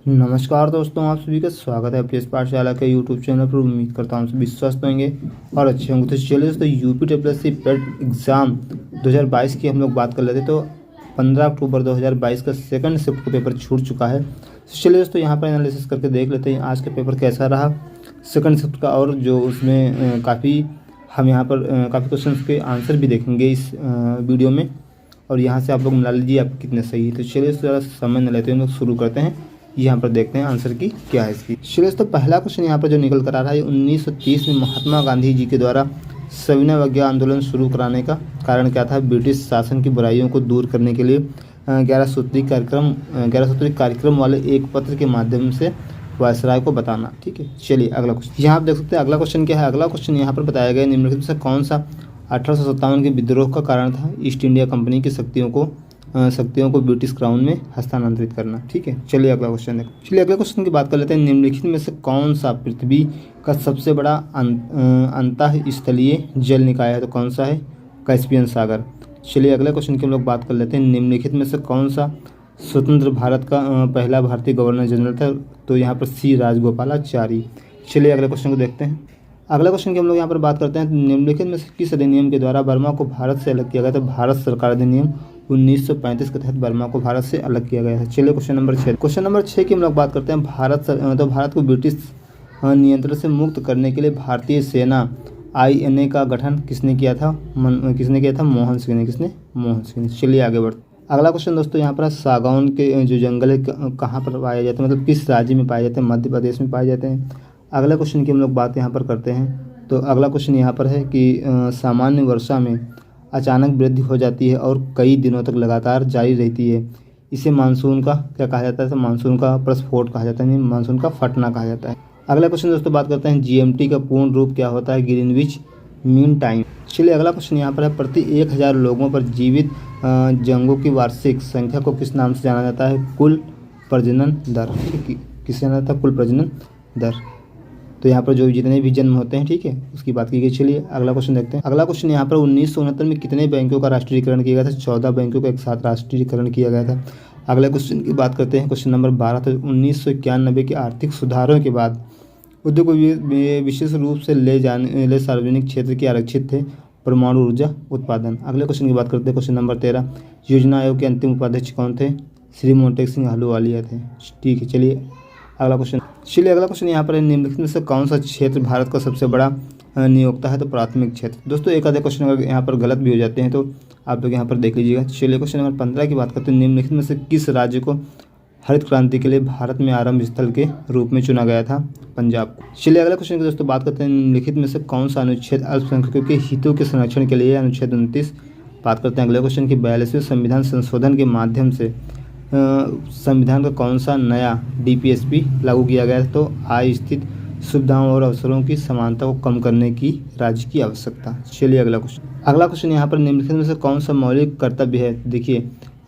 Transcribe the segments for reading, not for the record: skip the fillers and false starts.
नमस्कार दोस्तों, आप सभी का स्वागत है अपनी इस पाठशाला के यूट्यूब चैनल पर। उम्मीद करता हूँ सभी स्वस्थ होंगे और अच्छे होंगे। तो चलिए दोस्तों, यूपी TSSC पेट एग्ज़ाम 2022 की हम लोग बात कर लेते हैं। तो 15 अक्टूबर 2022 का सेकंड शिफ्ट का पेपर छूट चुका है। तो चलिए दोस्तों, यहाँ पर एनालिसिस करके देख लेते हैं आज का पेपर कैसा रहा सेकंड शिफ्ट का, और जो उसमें हम यहाँ पर काफ़ी क्वेश्चन के आंसर भी देखेंगे इस वीडियो में, और यहाँ से आप लोग मिला लीजिए आप कितने सही है। तो चलिए ज़रा समय न लेते हैं, हम लोग शुरू करते हैं। यहाँ पर देखते हैं आंसर की क्या है इसकी। चलिए तो पहला क्वेश्चन यहाँ पर जो निकल कर आ रहा है, 1930 में महात्मा गांधी जी के द्वारा सविनय अवज्ञा आंदोलन शुरू कराने का कारण क्या था। ब्रिटिश शासन की बुराइयों को दूर करने के लिए 11 सूत्री कार्यक्रम वाले एक पत्र के माध्यम से वायसराय को बताना। ठीक है, चलिए अगला क्वेश्चन यहाँ आप देख सकते हैं। अगला क्वेश्चन क्या है, अगला क्वेश्चन यहाँ पर बताया गया निम्नलिखित में से कौन सा 1857 के विद्रोह का कारण था। ईस्ट इंडिया कंपनी की शक्तियों को ब्रिटिश क्राउन में हस्तांतरित करना। ठीक है, चलिए अगला क्वेश्चन देखो। चलिए अगले क्वेश्चन की बात कर लेते हैं। निम्नलिखित में से कौन सा पृथ्वी का सबसे बड़ा अंतःस्थलीय जल निकाय है। तो कौन सा है, कैस्पियन सागर। चलिए अगले क्वेश्चन की हम लोग बात कर लेते हैं। निम्नलिखित में से कौन सा स्वतंत्र भारत का पहला भारतीय गवर्नर जनरल था। तो यहाँ पर सी राजगोपालाचारी। चलिए अगले क्वेश्चन को देखते हैं। अगला क्वेश्चन की हम लोग यहाँ पर बात करते हैं। निम्नलिखित में से किस अधिनियम के द्वारा बर्मा को भारत से अलग किया गया था। भारत सरकार अधिनियम 1935 के तहत बर्मा को भारत से अलग किया गया है। चलिए क्वेश्चन नंबर 6 की हम लोग बात करते हैं। भारत को ब्रिटिश नियंत्रण से मुक्त करने के लिए भारतीय सेना INA का गठन किसने किया था। मोहन सिंह ने। मोहन सिंह ने। चलिए आगे बढ़ते। अगला क्वेश्चन दोस्तों यहाँ पर, सागौन के जो जंगल है कहाँ पर पाए जाते हैं, मतलब किस राज्य में पाए जाते हैं। मध्य प्रदेश में पाए जाते हैं। अगला क्वेश्चन की हम लोग बात यहाँ पर करते हैं। तो अगला क्वेश्चन यहाँ पर है कि सामान्य वर्षा में अचानक वृद्धि हो जाती है और कई दिनों तक लगातार जारी रहती है, इसे मानसून का क्या कहा जाता है। तो मानसून का प्रस्फोट कहा जाता है, मानसून का फटना कहा जाता है। अगला क्वेश्चन दोस्तों बात करते हैं, GMT का पूर्ण रूप क्या होता है। Greenwich mean time. चलिए अगला क्वेश्चन यहाँ पर है, प्रति 1000 लोगों पर जीवित जंगों की वार्षिक संख्या को किस नाम से जाना जाता है। कुल प्रजनन दर। किसे जाना जाता है, कुल प्रजनन दर। तो यहाँ पर जो जितने भी जन्म होते हैं, ठीक है, उसकी बात की गई। चलिए अगला क्वेश्चन देखते हैं। अगला क्वेश्चन यहाँ पर 1969 में कितने बैंकों का राष्ट्रीयकरण किया गया था। 14 बैंकों का एक साथ राष्ट्रीयकरण किया गया था। अगले क्वेश्चन की बात करते हैं, क्वेश्चन नंबर 12। तो 1991 के आर्थिक सुधारों के बाद उद्योग विशेष रूप से ले सार्वजनिक क्षेत्र के आरक्षित थे परमाणु ऊर्जा उत्पादन। अगले क्वेश्चन की बात करते हैं, क्वेश्चन नंबर 13। योजना आयोग के अंतिम उपाध्यक्ष कौन थे। श्री मोटेक सिंह अहलूवालिया थे। ठीक है, चलिए अगला क्वेश्चन यहाँ पर निम्नलिखित में से कौन सा क्षेत्र भारत का सबसे बड़ा नियोक्ता है। तो प्राथमिक क्षेत्र। दोस्तों एक आधे क्वेश्चन अगर यहाँ पर गलत भी हो जाते हैं तो आप लोग यहाँ पर देख लीजिएगा। चलिए क्वेश्चन नंबर 15 की बात करते हैं। निम्नलिखित में से किस राज्य को हरित क्रांति के लिए भारत में आरंभ स्थल के रूप में चुना गया था। पंजाब। चलिए अगला क्वेश्चन की दोस्तों बात करते हैं। निम्नलिखित में से कौन सा अनुच्छेद अल्पसंख्यकों के हितों के संरक्षण के लिए, अनुच्छेद 29 बात करते हैं। अगले क्वेश्चन की 42वें संविधान संशोधन के माध्यम से संविधान का कौन सा नया DPSP लागू किया गया है। तो आय स्थित सुविधाओं और अवसरों की समानता को कम करने की राज्य की आवश्यकता। चलिए अगला क्वेश्चन यहाँ पर निम्नलिखित में से कौन सा मौलिक कर्तव्य है। देखिए,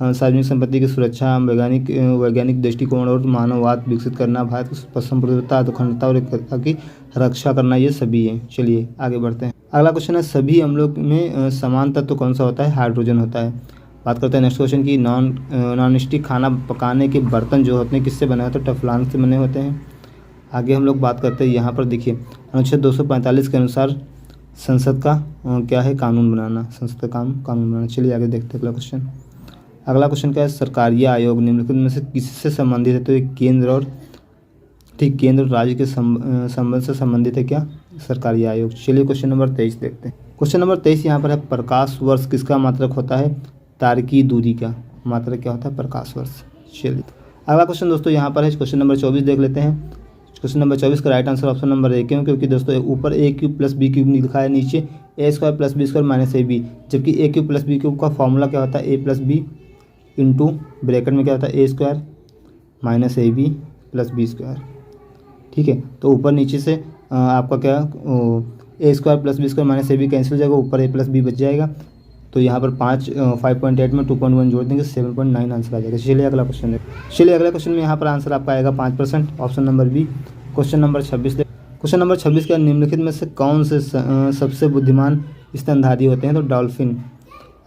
सार्वजनिक संपत्ति की सुरक्षा, वैज्ञानिक दृष्टिकोण और मानववाद विकसित करना, भारत की संप्रभुता, अखंडता और एकता की रक्षा करना, ये सभी है। चलिए आगे बढ़ते हैं। अगला क्वेश्चन है, सभी अम्लों में समान तत्व कौन सा होता है। हाइड्रोजन होता है। बात करते हैं नेक्स्ट क्वेश्चन की, नॉन स्टिक खाना पकाने के बर्तन जो होते हैं किससे बने होते हैं। टफलान से बने होते हैं। आगे हम लोग बात करते हैं यहाँ पर, देखिए अनुच्छेद 245 के अनुसार संसद का क्या है, कानून बनाना। संसद का काम कानून बनाना। चलिए आगे देखते हैं अगला क्वेश्चन। अगला क्वेश्चन क्या है, सरकारी आयोग निम्नलिखित में से किससे संबंधित है। तो ये केंद्र और राज्य के संबंध से संबंधित है क्या, सरकारी आयोग। चलिए क्वेश्चन नंबर 23 देखते हैं। क्वेश्चन नंबर 23 यहाँ पर है, प्रकाश वर्ष किसका मात्रक होता है। तारकीय दूरी का मात्रक क्या होता है, प्रकाश वर्ष। चलिए अगला क्वेश्चन दोस्तों यहाँ पर है, क्वेश्चन नंबर 24 देख लेते हैं। क्वेश्चन नंबर 24 का right answer option number A क्यों, क्योंकि दोस्तों ऊपर A³ + B³ लिखा है, नीचे A² + B² - AB, जबकि A³ + B³ का फॉर्मूला क्या होता है, A + B इंटू ब्रैकेट में क्या होता है, A² - AB + B²। ठीक है, तो ऊपर नीचे से आपका क्या A² + B² - AB कैंसिल हो जाएगा, ऊपर A + B बच जाएगा। तो यहाँ पर 5.8 में 2.1 जोड़ देंगे, 7.9 आंसर आ जाएगा। चलिए अगला क्वेश्चन है। चलिए अगला क्वेश्चन में यहाँ पर आंसर आपका आएगा 5%, option number B। Question number 26 का निम्नलिखित में से कौन से सबसे बुद्धिमान स्तनधारी होते हैं। तो डॉल्फिन।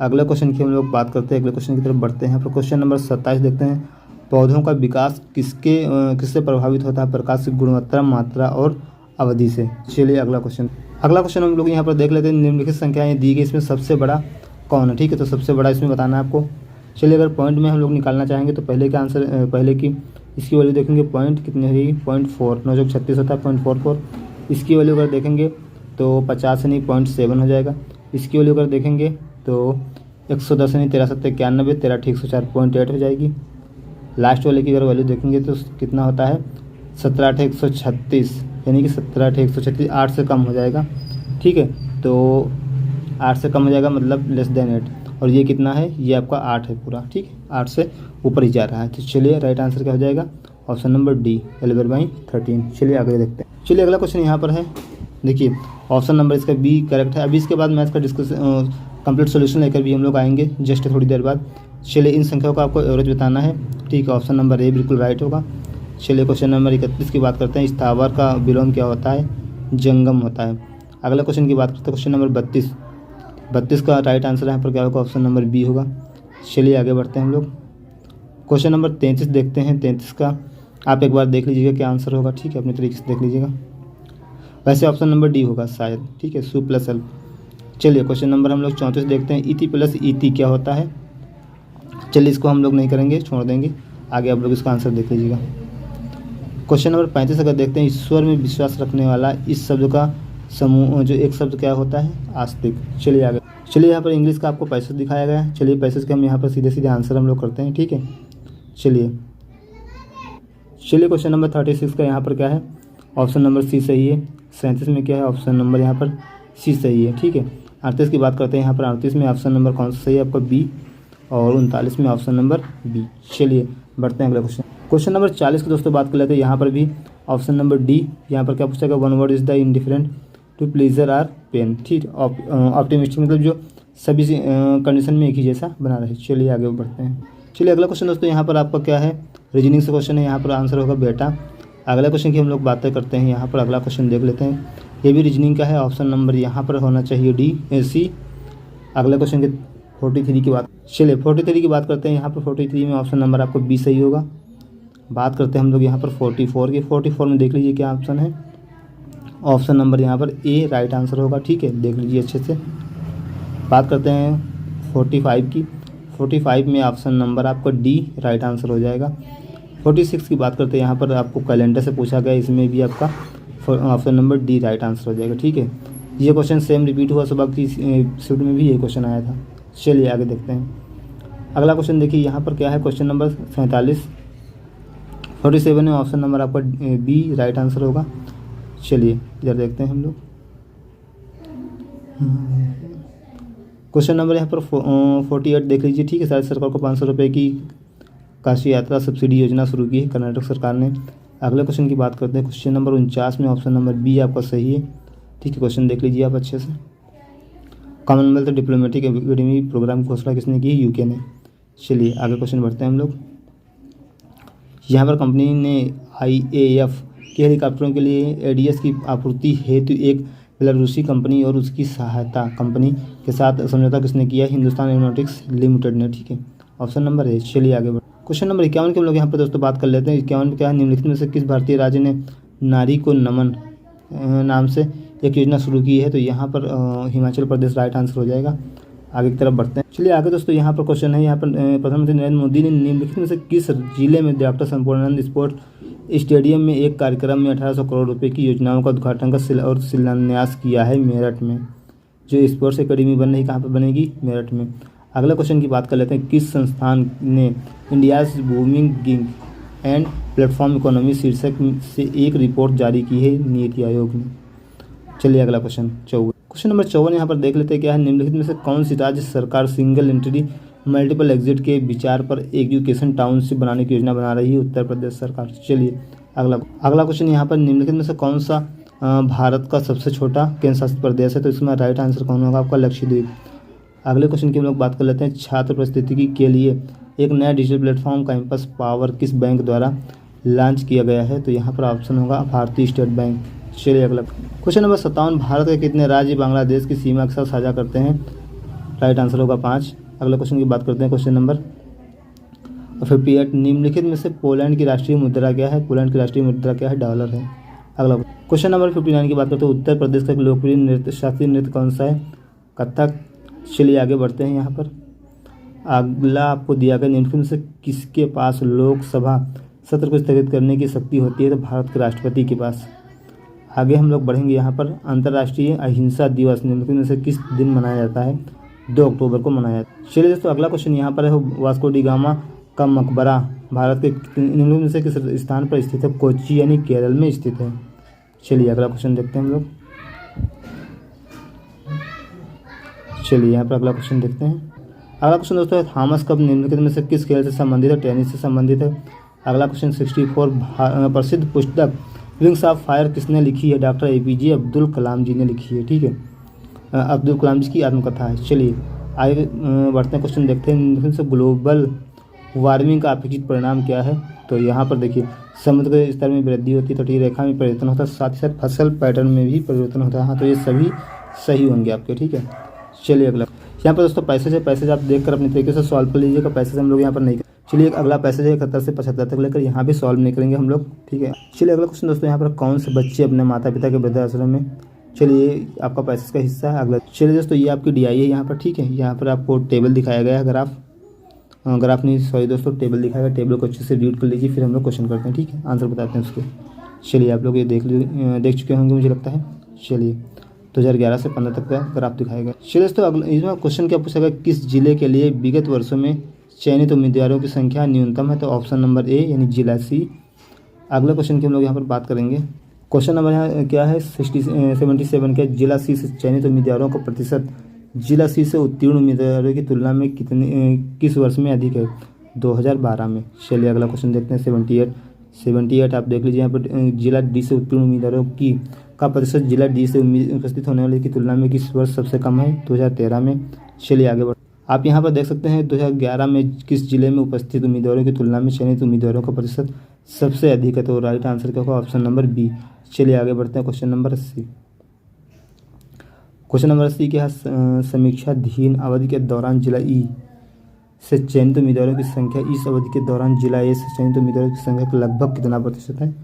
अगले क्वेश्चन की हम लोग बात करते हैं, अगले क्वेश्चन की तरफ बढ़ते हैं। फिर क्वेश्चन नंबर 27 देखते हैं। पौधों का विकास किससे प्रभावित होता है? प्रकाश की गुणवत्ता, मात्रा और अवधि से। चलिए अगला क्वेश्चन हम लोग यहाँ पर देख लेते हैं। निम्नलिखित संख्याएं दी गई, इसमें सबसे बड़ा कौन है? ठीक है, तो सबसे बड़ा इसमें बताना है आपको। चलिए अगर पॉइंट में हम लोग निकालना चाहेंगे तो पहले की इसकी वैल्यू देखेंगे, पॉइंट कितनी होगी? 0.4, 9 चौक 36 होता है 0.44। इसकी वैल्यू अगर देखेंगे तो 50 नहीं 0.7 हो जाएगा। इसकी वैल्यू अगर देखेंगे तो 110 नहीं 13 7 91, 13 ठीक 104 0.8 हो जाएगी। लास्ट वाले की अगर वैल्यू देखेंगे तो कितना होता है? 17 8 136, यानी कि 17 8 136 8 से कम हो जाएगा। ठीक है, तो 8 से कम हो जाएगा मतलब लेस देन 8। और ये कितना है? ये आपका 8 है पूरा। ठीक है, 8 से ऊपर ही जा रहा है। तो चलिए राइट आंसर क्या हो जाएगा? Option number D 11/13। चलिए आगे देखते हैं। चलिए अगला क्वेश्चन यहाँ पर है, देखिए ऑप्शन नंबर इसका बी करेक्ट है। अभी इसके बाद मैथ्स का डिस्कशन कंप्लीट सोल्यूशन लेकर भी हम लोग आएंगे जस्ट थोड़ी देर बाद। चलिए इन संख्याओं का आपको एवरेज बताना है। ठीक है, ऑप्शन नंबर ए बिल्कुल राइट होगा। चलिए क्वेश्चन नंबर 31 की बात करते हैं। स्थावर का विलोम क्या होता है? जंगम होता है। अगला क्वेश्चन की बात करते हैं, क्वेश्चन नंबर 32 का राइट आंसर यहाँ पर क्या होगा? ऑप्शन नंबर बी होगा। चलिए आगे बढ़ते हैं हम लोग। क्वेश्चन नंबर 33 देखते हैं। 33 का आप एक बार देख लीजिएगा क्या आंसर होगा। ठीक है, अपने तरीके से देख लीजिएगा। वैसे ऑप्शन नंबर डी होगा शायद। ठीक है, सु प्लस एल। चलिए क्वेश्चन नंबर हम लोग 34 देखते हैं। इति प्लस इति क्या होता है? चलिए इसको हम लोग नहीं करेंगे, छोड़ देंगे। आगे आप लोग इसका आंसर देख लीजिएगा। क्वेश्चन नंबर 35 अगर देखते हैं, ईश्वर में विश्वास रखने वाला इस शब्द का समूह जो एक शब्द क्या होता है? आस्तिक। चलिए आगे। चलिए यहाँ पर इंग्लिश का आपको पैसेज दिखाया गया है। चलिए पैसेज के हम यहाँ पर सीधे सीधे आंसर हम लोग करते हैं। ठीक है, चलिए क्वेश्चन नंबर 36 का यहाँ पर क्या है? ऑप्शन नंबर सी सही है। 37 में क्या है? ऑप्शन नंबर यहाँ पर सी सही है। ठीक है, 38 की बात करते हैं। यहाँ पर 38 में ऑप्शन नंबर कौन सा सही है आपका? बी। और 39 में ऑप्शन नंबर बी। चलिए बढ़ते हैं अगला क्वेश्चन नंबर 40 की दोस्तों बात कर लेते हैं। यहाँ पर भी ऑप्शन नंबर डी। यहाँ पर क्या पूछा गया? One word is the indifferent to pleasure or pain. ठीक, ऑप्टिमिस्टिक मतलब जो सभी कंडीशन में एक ही जैसा बना रहे। चलिए आगे बढ़ते हैं। चलिए अगला क्वेश्चन दोस्तों यहाँ पर आपका क्या है? रीजनिंग से क्वेश्चन है। यहाँ पर आंसर होगा बेटा। अगला क्वेश्चन की हम लोग बातें करते हैं। यहाँ पर अगला क्वेश्चन देख लेते हैं। ये भी रीजनिंग का है। ऑप्शन नंबर यहाँ पर होना चाहिए डी सी। अगला क्वेश्चन के 43 की बात। चलिए 43 की बात करते हैं। यहाँ पर 43 में ऑप्शन नंबर आपको बी सही होगा। बात करते हैं हम लोग यहाँ पर 44 की। 44 में देख लीजिए क्या ऑप्शन है? ऑप्शन नंबर यहाँ पर ए राइट आंसर होगा। ठीक है, देख लीजिए अच्छे से। बात करते हैं 45 की। 45 में ऑप्शन नंबर आपका डी राइट आंसर हो जाएगा। 46 की बात करते हैं। यहाँ पर आपको कैलेंडर से पूछा गया, इसमें भी आपका option number D right answer हो जाएगा। ठीक है, ये क्वेश्चन सेम रिपीट हुआ, सुबह की शिफ्ट में भी ये क्वेश्चन आया था। चलिए आगे देखते हैं। अगला क्वेश्चन देखिए यहाँ पर क्या है? Question number 47। 47 में ऑप्शन नंबर आपका बी राइट आंसर होगा। चलिए इधर देखते हैं हम लोग। क्वेश्चन नंबर यहाँ पर 48 देख लीजिए। ठीक है, शायद सरकार को 500 रुपये की काशी यात्रा सब्सिडी योजना शुरू की है कर्नाटक सरकार ने। अगले क्वेश्चन की बात करते हैं। क्वेश्चन नंबर 49 में ऑप्शन नंबर बी आपका सही है। ठीक है, क्वेश्चन देख लीजिए आप अच्छे से। कॉमनवेल्थ डिप्लोमेटिक एकेडमी प्रोग्राम की घोषणा किसने की? यूके ने। चलिए आगे क्वेश्चन बढ़ते हैं हम लोग। यहाँ पर कंपनी ने IAF के हेलीकॉप्टरों के लिए एडीएस की आपूर्ति हेतु एक बेलारूसी कंपनी और उसकी सहायता कंपनी के साथ समझौता किसने किया? हिंदुस्तान एरोनॉटिक्स लिमिटेड ने। ठीक है, ऑप्शन नंबर है। चलिए आगे बढ़। क्वेश्चन नंबर 51 के हम लोग यहाँ पर दोस्तों बात कर लेते हैं। 51 में क्या है? निम्नलिखित में से किस भारतीय राज्य ने नारी को नमन नाम से एक योजना शुरू की है? तो यहाँ पर हिमाचल प्रदेश राइट आंसर हो जाएगा। आगे की तरफ बढ़ते हैं। चलिए आगे दोस्तों यहाँ पर क्वेश्चन है। यहाँ पर प्रधानमंत्री नरेंद्र मोदी ने निम्नलिखित में से किस जिले में डॉक्टर संपूर्णानंद स्पोर्ट स्टेडियम में एक कार्यक्रम में 1800 करोड़ रुपए की योजनाओं का उद्घाटन और शिलान्यास किया है? मेरठ में। जो स्पोर्ट्स एकेडमी बन रही कहाँ पर बनेगी? मेरठ में। अगला क्वेश्चन की बात कर लेते हैं। किस संस्थान ने India's booming gig and platform economy शीर्षक से एक रिपोर्ट जारी की है? नीति आयोग ने। चलिए अगला क्वेश्चन 54। क्वेश्चन नंबर 54 यहाँ पर देख लेते हैं क्या है? निम्नलिखित में से कौन सी राज्य सरकार सिंगल एंट्री मल्टीपल एग्जिट के विचार पर एजुकेशन टाउनशिप बनाने की योजना बना रही है? उत्तर प्रदेश सरकार। चलिए अगला क्वेश्चन यहाँ पर निम्नलिखित में से कौन सा भारत का सबसे छोटा केंद्र शासित प्रदेश है? तो इसमें राइट आंसर कौन होगा आपका? लक्षद्वीप। अगले क्वेश्चन की हम लोग बात कर लेते हैं। छात्र परिस्थितिकी के लिए एक नया डिजिटल प्लेटफॉर्म कैंपस पावर किस बैंक द्वारा लॉन्च किया गया है? तो यहाँ पर ऑप्शन होगा भारतीय स्टेट बैंक। चलिए अगला क्वेश्चन नंबर 57। भारत के कितने राज्य बांग्लादेश की सीमा के साथ साझा करते हैं? राइट आंसर होगा 5। अगला क्वेश्चन की बात करते हैं। क्वेश्चन नंबर और 58 निम्नलिखित में से पोलैंड की राष्ट्रीय मुद्रा क्या है? पोलैंड की राष्ट्रीय मुद्रा क्या है? डॉलर है। अगला क्वेश्चन नंबर 59 की बात करते हैं। उत्तर प्रदेश का एक लोकप्रिय नृत्य शास्त्रीय नृत्य कौन सा है? कथक। चलिए आगे बढ़ते हैं यहाँ पर। अगला आपको दिया गया निम्नलिखित में से किसके पास लोकसभा सत्र को स्थगित करने की शक्ति होती है? तो भारत के राष्ट्रपति के पास। आगे हम लोग बढ़ेंगे यहाँ पर। अंतर्राष्ट्रीय अहिंसा दिवस निम्नलिखित में से किस दिन मनाया जाता है? 2 अक्टूबर को मनाया जाता है। चलिए दोस्तों अगला क्वेश्चन यहाँ पर है, वास्को डी गामा का मकबरा भारत के निम्नलिखित में से किस स्थान पर स्थित है? कोच्चि यानी केरल में स्थित है। चलिए अगला क्वेश्चन देखते हैं हम लोग। चलिए यहाँ पर अगला क्वेश्चन देखते हैं। अगला क्वेश्चन दोस्तों है, थॉमस कप निम्नलिखित में से किस खेल से संबंधित है? टेनिस से संबंधित है। अगला क्वेश्चन 64 प्रसिद्ध पुस्तक विंग्स ऑफ फायर किसने लिखी है? डॉक्टर APJ अब्दुल कलाम जी ने लिखी है। ठीक है, अब्दुल कलाम जी की आत्मकथा है। चलिए आगे बढ़ते हैं, क्वेश्चन देखते हैं। निम्नलिखित से ग्लोबल वार्मिंग का अपेक्षित परिणाम क्या है? तो यहाँ पर देखिए समुद्र के स्तर में वृद्धि होती है, तटीय रेखा में परिवर्तन होता है, साथ ही साथ फसल पैटर्न में भी परिवर्तन होता है। हाँ, तो ये सभी सही होंगे आपके। ठीक है, चलिए अगला यहाँ पर दोस्तों पैसेज है। पैसेज आप देखकर अपने तरीके से सॉल्व कर लीजिएगा। पैसेज हम लोग यहाँ पर नहीं। चलिए अगला पैसेज है 71 से 75 तक लेकर, यहाँ भी सॉल्व नहीं करेंगे हम लोग। ठीक है, चलिए अगला क्वेश्चन दोस्तों यहाँ पर, कौन से बच्चे अपने माता पिता के वृद्धाश्रम में? चलिए आपका पैसेज का हिस्सा है। अगला चलिए दोस्तों ये आपकी DI है यहाँ पर। ठीक है, यहाँ पर आपको टेबल दिखाया गया है, ग्राफ नहीं सॉरी दोस्तों, टेबल दिखाएगा। टेबल को अच्छे से रीड कर लीजिए, फिर हम लोग क्वेश्चन करते हैं। ठीक है, आंसर बताते हैं उसके। चलिए आप लोग ये देख चुके होंगे मुझे लगता है। चलिए 2011 से 15 तक का ग्राफ दिखाएगा। चलिए दोस्तों अगला इसमें क्वेश्चन क्या पूछेगा? किस जिले के लिए विगत वर्षों में चयनित उम्मीदवारों की संख्या न्यूनतम है? तो ऑप्शन नंबर A यानी जिला C। अगला क्वेश्चन की हम लोग यहाँ पर बात करेंगे। क्वेश्चन नंबर यहाँ क्या है? 77 के जिला C से चयनित उम्मीदवारों का प्रतिशत जिला C से उत्तीर्ण उम्मीदवारों की तुलना में किस वर्ष में अधिक है? 2012 में। चलिए अगला क्वेश्चन देखते हैं। 78 आप देख लीजिए यहाँ पर, जिला D से उत्तीर्ण उम्मीदवारों का प्रतिशत जिला D से उपस्थित होने वाले की तुलना में किस वर्ष सबसे कम है? 2013 में। चलिए आगे बढ़, आप यहाँ पर देख सकते हैं 2011 में किस जिले में उपस्थित उम्मीदवारों की तुलना में चयनित उम्मीदवारों का प्रतिशत सबसे अधिक है? तो राइट आंसर क्या होगा? Option number B। चलिए आगे बढ़ते हैं। Question number 80। क्वेश्चन नंबर 80 क्या है? समीक्षाधीन अवधि के दौरान जिला E से चयनित उम्मीदवारों की संख्या इस अवधि के दौरान जिला A से चयनित उम्मीदवारों की संख्या का लगभग कितना प्रतिशत है?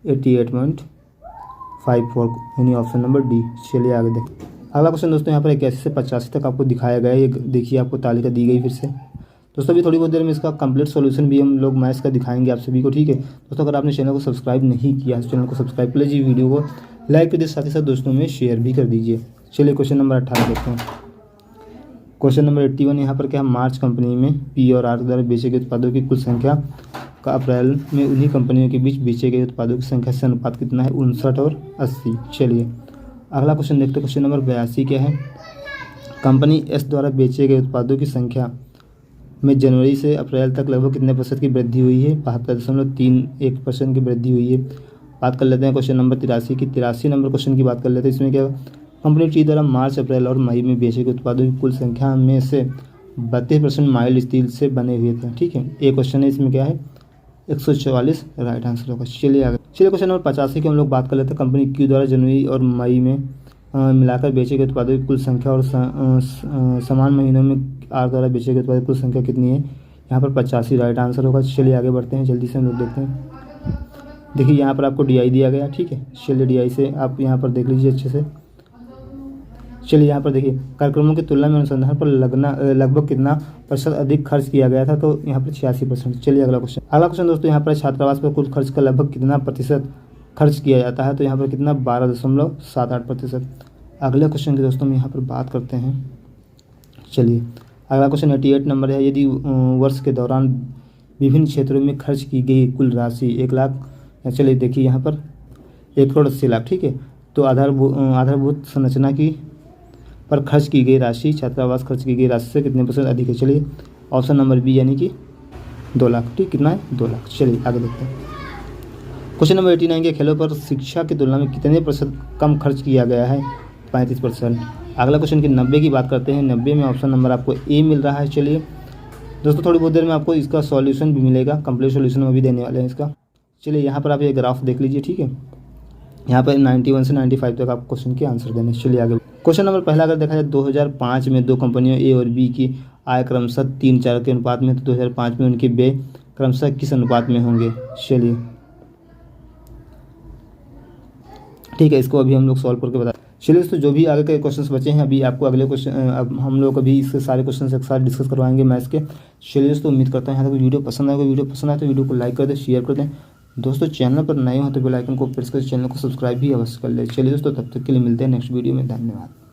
88.54 यानी ऑप्शन नंबर D। चलिए आगे देखते हैं। अगला क्वेश्चन दोस्तों यहाँ पर 81 से 85 तक आपको दिखाया गया है। ये देखिए आपको तालिका दी गई फिर से। दोस्तों अभी थोड़ी बहुत देर में इसका कंप्लीट सॉल्यूशन भी हम लोग मैथ्स का दिखाएंगे आप सभी को। ठीक है दोस्तों, अगर आपने चैनल को सब्सक्राइब नहीं किया है चैनल को सब्सक्राइब कर लीजिए, वीडियो को लाइक कर दीजिए, साथ ही साथ दोस्तों में शेयर भी कर दीजिए। चलिए क्वेश्चन नंबर 18 देखते हैं। क्वेश्चन नंबर 81 यहाँ पर क्या, मार्च कंपनी में P और R द्वारा बेचे गए उत्पादों की कुल संख्या का अप्रैल में उन्हीं कंपनियों के बीच बेचे गए उत्पादों की संख्या से अनुपात कितना है? 59 और 80। चलिए अगला क्वेश्चन देखते हैं। क्वेश्चन नंबर 82 क्या है? कंपनी S द्वारा बेचे गए उत्पादों की संख्या में जनवरी से अप्रैल तक लगभग कितने प्रतिशत की वृद्धि हुई है? 72.31% की वृद्धि हुई है। बात कर लेते हैं क्वेश्चन नंबर 83 की। 83 नंबर क्वेश्चन की बात कर लेते हैं। इसमें क्या, कंपनी टी द्वारा मार्च, अप्रैल और मई में बेचे गए उत्पादों की कुल संख्या में से 32% माइल्ड स्टील से बने हुए थे। ठीक है, एक क्वेश्चन है इसमें क्या है? 144 राइट आंसर होगा। चलिए आगे, चलिए क्वेश्चन नंबर 85 की हम लोग बात कर लेते हैं। कंपनी क्यू द्वारा जनवरी और मई में मिलाकर बेचे गए उत्पादों की कुल संख्या और समान महीनों में आर द्वारा बेचे गए उत्पादों की कुल संख्या कितनी है? यहाँ पर 85 राइट आंसर होगा। चलिए आगे बढ़ते हैं, जल्दी से हम लोग देखते हैं। देखिए यहाँ पर आपको DI दिया गया। ठीक है, चलिए DI से आप यहाँ पर देख लीजिए अच्छे से। चलिए यहाँ पर देखिए, कार्यक्रमों की तुलना में अनुसंधान पर लगभग कितना प्रतिशत अधिक खर्च किया गया था? तो यहाँ पर 86%। चलिए अगला क्वेश्चन दोस्तों यहाँ पर छात्रावास पर कुल खर्च का लगभग कितना प्रतिशत खर्च किया जाता है? तो यहाँ पर कितना 12.78%। अगले क्वेश्चन की दोस्तों हम यहाँ पर बात करते हैं। चलिए अगला क्वेश्चन 88 नंबर है। यदि वर्ष के दौरान विभिन्न क्षेत्रों में खर्च की गई कुल राशि 1 लाख, चलिए देखिए यहाँ पर 1,80,00,000। ठीक है, तो आधारभूत संरचना की पर खर्च की गई राशि छात्रावास खर्च की गई राशि से कितने % अधिक है? चलिए ऑप्शन नंबर B यानी कि 2 लाख। ठीक, कितना है? 2 लाख। चलिए आगे देखते हैं। क्वेश्चन नंबर 89 के खेलों पर शिक्षा की तुलना में कितने % कम खर्च किया गया है? 35%। अगला क्वेश्चन की 90 की बात करते हैं। 90 में ऑप्शन नंबर आपको A मिल रहा है। चलिए दोस्तों, थोड़ी बहुत देर में आपको इसका सॉल्यूशन भी मिलेगा, कंप्लीट सॉल्यूशन में भी देने वाले हैं इसका। चलिए यहाँ पर आप ये ग्राफ देख लीजिए। ठीक है, यहाँ पर 91 से 95 तक आप क्वेश्चन के आंसर देने। चलिए आगे, क्वेश्चन नंबर पहला अगर देखा जाए 2005 में दो कंपनियों A और B की आय क्रमशः 3:4 के अनुपात में, तो 2005 में उनकी व्यय क्रमशः किस अनुपात में होंगे। चलिए ठीक है, इसको अभी हम लोग सॉल्व करके बता। चलिए दोस्तों, जो भी आगे के क्वेश्चंस बचे हैं अभी आपको अगले क्वेश्चन, अब हम लोग अभी इसके सारे क्वेश्चंस एक साथ डिस्कस करवाएंगे मैथ्स के। चलिए दोस्तों, उम्मीद करता हूँ यहाँ तक वीडियो पसंद आएगा। वीडियो पसंद आए तो वीडियो को लाइक कर दें, शेयर कर दें। दोस्तों चैनल पर नए हो तो बेल आइकन को प्रेस कर चैनल को सब्सक्राइब भी अवश्य कर ले। चलिए दोस्तों, तब तक के लिए मिलते हैं नेक्स्ट वीडियो में। धन्यवाद।